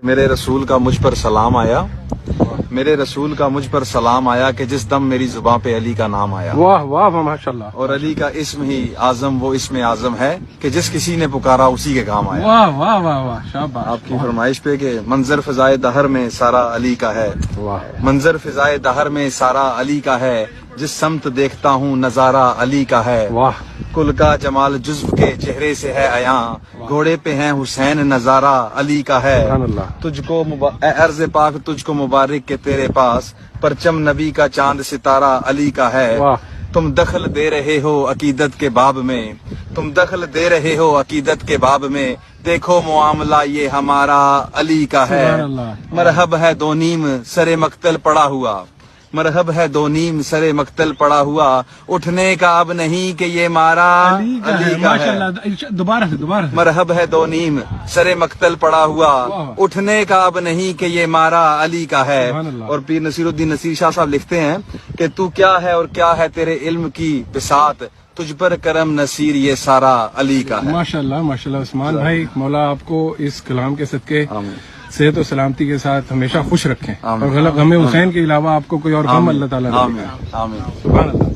میرے رسول کا مجھ پر سلام آیا، میرے رسول کا مجھ پر سلام آیا کہ جس دم میری زباں پہ علی کا نام آیا۔ واہ واہ ماشاءاللہ۔ اور علی کا اسم ہی اعظم وہ اسم اعظم ہے کہ جس کسی نے پکارا اسی کے کام آیا۔ واہ واہ واہ واہ شاباش۔ آپ کی فرمائش پہ کہ منظر فضائے دہر میں سارا علی کا ہے، واہ منظر فضائے دہر میں سارا علی کا ہے، جس سمت دیکھتا ہوں نظارہ علی کا ہے۔ واہ کل کا جمال جزو کے چہرے سے ہے عیاں، گھوڑے پہ ہیں حسین نظارہ علی کا ہے۔ سبحان اللہ۔ تجھ کو اے عرض پاک تجھ کو مبارک کہ تیرے پاس پرچم نبی کا چاند ستارہ علی کا ہے۔ واہ تم دخل دے رہے ہو عقیدت کے باب میں، تم دخل دے رہے ہو عقیدت کے باب میں، دیکھو معاملہ یہ ہمارا علی کا ہے۔ سبحان اللہ۔ مرحب ہے دو نیم سر مقتل پڑا ہوا، مرحب ہے دو نیم سر مقتل پڑا ہوا، اٹھنے کا اب نہیں کہ یہ مارا علی کا ہے۔ ماشاءاللہ۔ دوبارہ سے دوبارہ سے۔ مرحب ہے دو نیم سر مقتل پڑا ہوا، اٹھنے کا اب نہیں کہ یہ مارا علی کا ہے۔ سبحان اللہ۔ اور پیر نصیر الدین نصیر شاہ صاحب لکھتے ہیں کہ تو کیا ہے اور کیا ہے تیرے علم کی بساط، تجھ پر کرم نصیر یہ سارا علی کا ہے۔ ماشاءاللہ ماشاءاللہ عثمان بھائی، مولا آپ کو اس کلام کے صدقے آمین۔ صحت و سلامتی کے ساتھ ہمیشہ خوش رکھیں، آمین۔ اور غم حسین کے علاوہ آپ کو کوئی اور غم اللہ تعالیٰ نہ دے۔ آمین آمین۔ سبحان اللہ۔